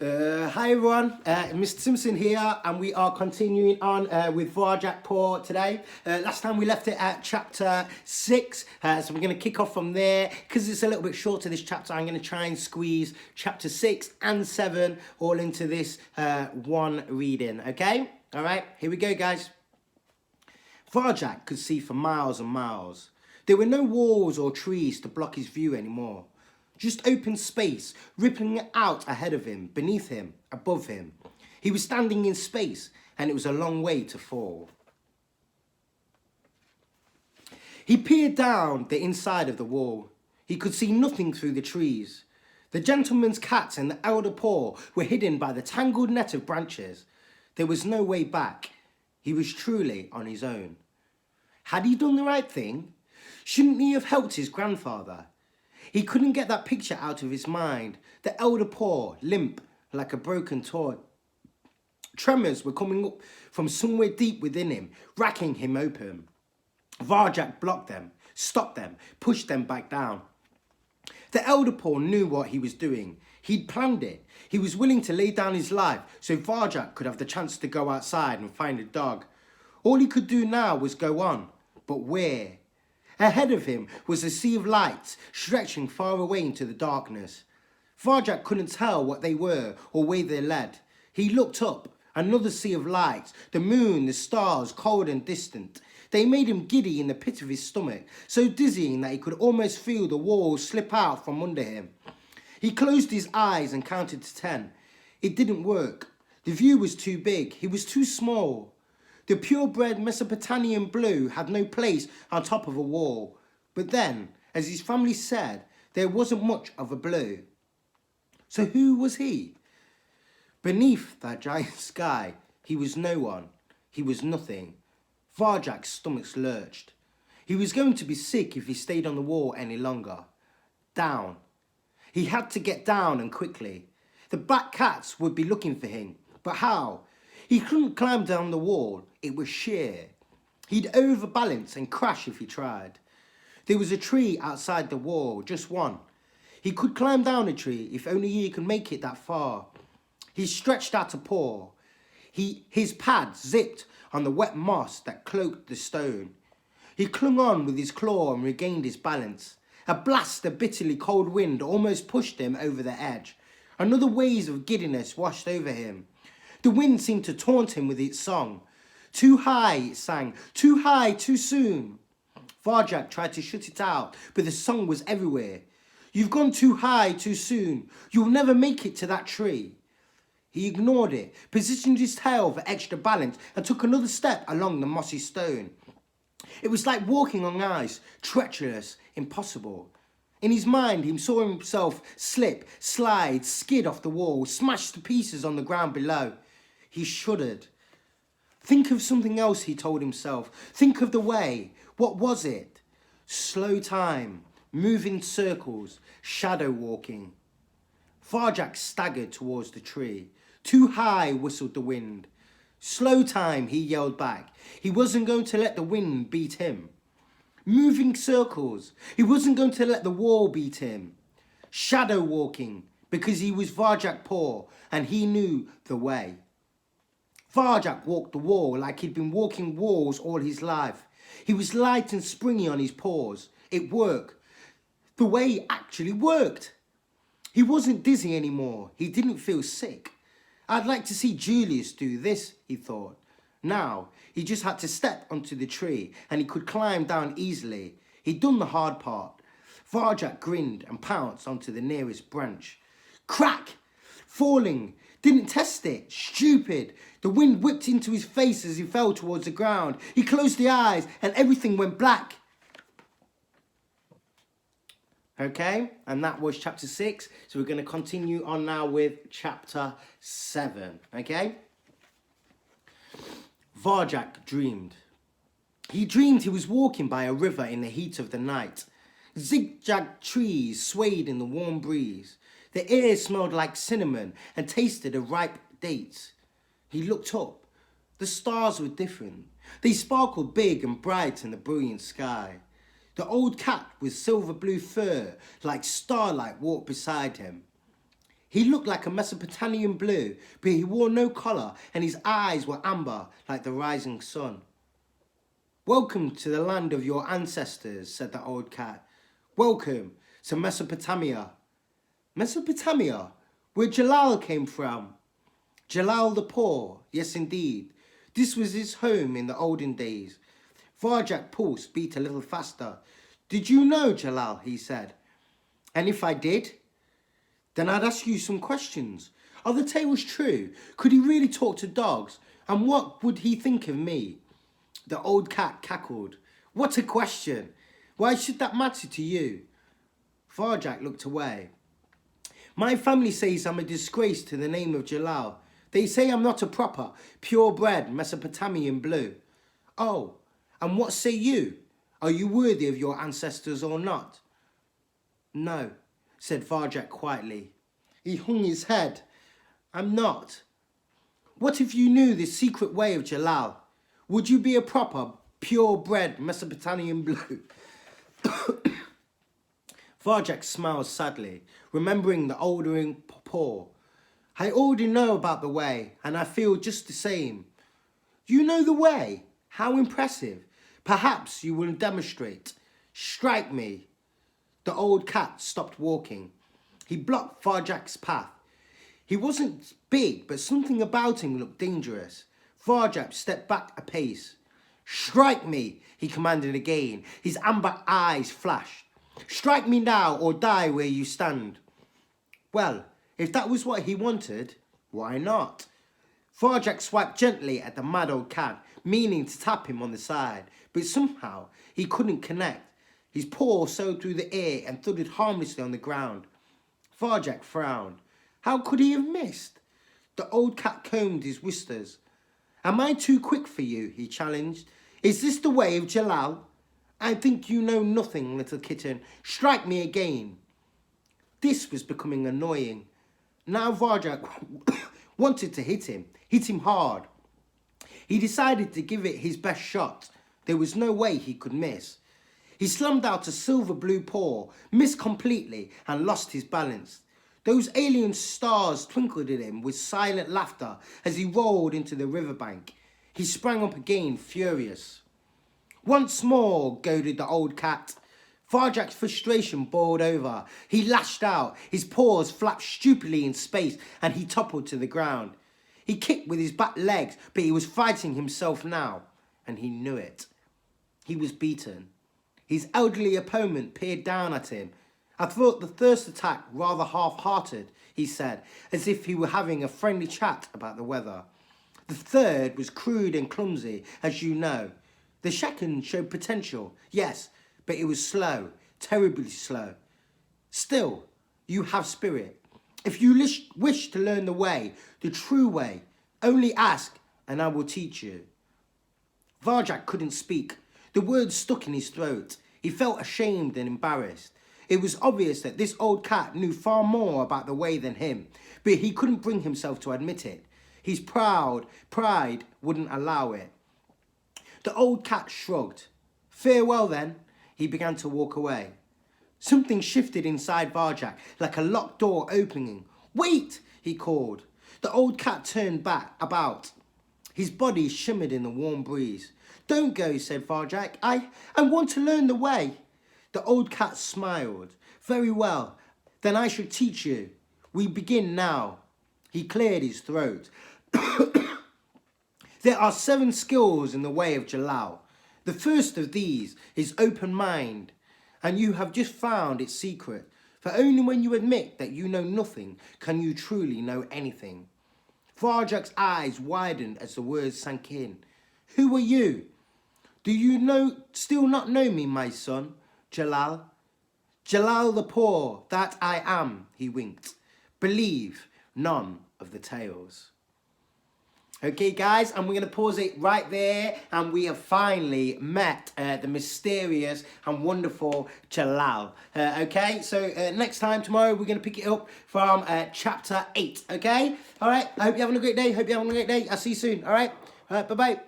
Hi everyone, Mr. Simpson here, and we are continuing on with Varjakpur today. Last time we left it at chapter 6, so we're going to kick off from there. Because it's a little bit shorter this chapter, I'm going to try and squeeze chapter 6 and 7 all into this one reading, okay? Alright, here we go guys. Varjak could see for miles and miles. There were no walls or trees to block his view anymore. Just open space, rippling out ahead of him, beneath him, above him. He was standing in space, and it was a long way to fall. He peered down the inside of the wall. He could see nothing through the trees. The gentleman's cat and the elder paw were hidden by the tangled net of branches. There was no way back. He was truly on his own. Had he done the right thing? Shouldn't he have helped his grandfather? He couldn't get that picture out of his mind. The elder paw, limp like a broken toy. Tremors were coming up from somewhere deep within him, racking him open. Varjak blocked them, stopped them, pushed them back down. The elder paw knew what he was doing. He'd planned it. He was willing to lay down his life so Varjak could have the chance to go outside and find a dog. All he could do now was go on. But where? Ahead of him was a sea of lights stretching far away into the darkness. Varjak couldn't tell what they were or where they led. He looked up, another sea of lights, the moon, the stars, cold and distant. They made him giddy in the pit of his stomach, so dizzying that he could almost feel the walls slip out from under him. He closed his eyes and counted to 10. It didn't work. The view was too big. He was too small. The purebred Mesopotamian blue had no place on top of a wall. But then, as his family said, there wasn't much of a blue. So who was he? Beneath that giant sky, he was no one. He was nothing. Varjak's stomach lurched. He was going to be sick if he stayed on the wall any longer. Down. He had to get down and quickly. The black cats would be looking for him. But how? He couldn't climb down the wall. It was sheer. He'd overbalance and crash if he tried. There was a tree outside the wall, just one. He could climb down a tree if only he could make it that far. He stretched out a paw. His pad zipped on the wet moss that cloaked the stone. He clung on with his claw and regained his balance. A blast of bitterly cold wind almost pushed him over the edge. Another wave of giddiness washed over him. The wind seemed to taunt him with its song. Too high, it sang. Too high, too soon. Varjak tried to shut it out, but the song was everywhere. You've gone too high, too soon. You'll never make it to that tree. He ignored it, positioned his tail for extra balance, and took another step along the mossy stone. It was like walking on ice, treacherous, impossible. In his mind, he saw himself slip, slide, skid off the wall, smash to pieces on the ground below. He shuddered. Think of something else, he told himself. Think of the way. What was it? Slow time, moving circles, shadow walking. Varjak staggered towards the tree. Too high, whistled the wind. Slow time, he yelled back. He wasn't going to let the wind beat him. Moving circles. He wasn't going to let the wall beat him. Shadow walking, because he was Varjakpur and he knew the way. Varjak walked the wall like he'd been walking walls all his life. He was light and springy on his paws. It worked. The way actually worked. He wasn't dizzy anymore. He didn't feel sick. I'd like to see Julius do this, he thought. Now, he just had to step onto the tree and he could climb down easily. He'd done the hard part. Varjak grinned and pounced onto the nearest branch. Crack! Falling. Didn't test it. Stupid. The wind whipped into his face as he fell towards the ground. He closed the eyes and everything went black. Okay, and that was chapter 6. So we're going to continue on now with chapter 7. Okay? Varjak dreamed. He dreamed he was walking by a river in the heat of the night. Zigzag trees swayed in the warm breeze. The air smelled like cinnamon and tasted of ripe dates. He looked up. The stars were different. They sparkled big and bright in the brilliant sky. The old cat with silver blue fur, like starlight, walked beside him. He looked like a Mesopotamian blue, but he wore no collar and his eyes were amber like the rising sun. Welcome to the land of your ancestors, said the old cat. Welcome to Mesopotamia. Mesopotamia, where Jalal came from. Jalal the Poor, yes indeed. This was his home in the olden days. Farjak's pulse beat a little faster. Did you know Jalal, he said. And if I did, then I'd ask you some questions. Are the tales true? Could he really talk to dogs? And what would he think of me? The old cat cackled. What a question! Why should that matter to you? Farjak looked away. My family says I'm a disgrace to the name of Jalal. They say I'm not a proper, purebred Mesopotamian blue. Oh, and what say you? Are you worthy of your ancestors or not? No, said Farjak quietly. He hung his head. I'm not. What if you knew the secret way of Jalal? Would you be a proper, purebred Mesopotamian blue? Farjak smiled sadly, remembering the oldering paw. I already know about the way, and I feel just the same. You know the way? How impressive. Perhaps you will demonstrate. Strike me. The old cat stopped walking. He blocked Farjak's path. He wasn't big, but something about him looked dangerous. Farjak stepped back a pace. Strike me, he commanded again. His amber eyes flashed. Strike me now or die where you stand. Well, if that was what he wanted, why not? Farjak swiped gently at the mad old cat, meaning to tap him on the side, but somehow he couldn't connect. His paw sewed through the air and thudded harmlessly on the ground. Farjak frowned. How could he have missed? The old cat combed his whiskers. Am I too quick for you? He challenged. Is this the way of Jalal? I think you know nothing, little kitten. Strike me again. This was becoming annoying. Now Farjak wanted to hit him hard. He decided to give it his best shot. There was no way he could miss. He slammed out a silver blue paw, missed completely and lost his balance. Those alien stars twinkled at him with silent laughter as he rolled into the riverbank. He sprang up again, furious. Once more, goaded the old cat. Farjak's frustration boiled over. He lashed out. His paws flapped stupidly in space and he toppled to the ground. He kicked with his back legs, but he was fighting himself now, and he knew it. He was beaten. His elderly opponent peered down at him. I thought the first attack rather half-hearted, he said, as if he were having a friendly chat about the weather. The third was crude and clumsy, as you know. The second showed potential, yes, but it was slow, terribly slow. Still, you have spirit. If you wish to learn the way, the true way, only ask and I will teach you. Farjak couldn't speak. The words stuck in his throat. He felt ashamed and embarrassed. It was obvious that this old cat knew far more about the way than him, but he couldn't bring himself to admit it. His pride wouldn't allow it. The old cat shrugged. Farewell then. He began to walk away. Something shifted inside Farjak, like a locked door opening. Wait, he called. The old cat turned back about. His body shimmered in the warm breeze. Don't go, said Farjak. I want to learn the way. The old cat smiled. Very well, then I shall teach you. We begin now. He cleared his throat. There are 7 skills in the way of Jalal. The first of these is open mind, and you have just found its secret. For only when you admit that you know nothing can you truly know anything. Farjak's eyes widened as the words sank in. Who are you? Do you still not know me, my son? Jalal? Jalal the Poor, that I am, he winked. Believe none of the tales. Okay, guys, and we're going to pause it right there, and we have finally met the mysterious and wonderful Jalal. Okay, so next time, tomorrow, we're going to pick it up from chapter 8, okay? All right, I hope you're having a great day. I'll see you soon, all right? All right, bye-bye.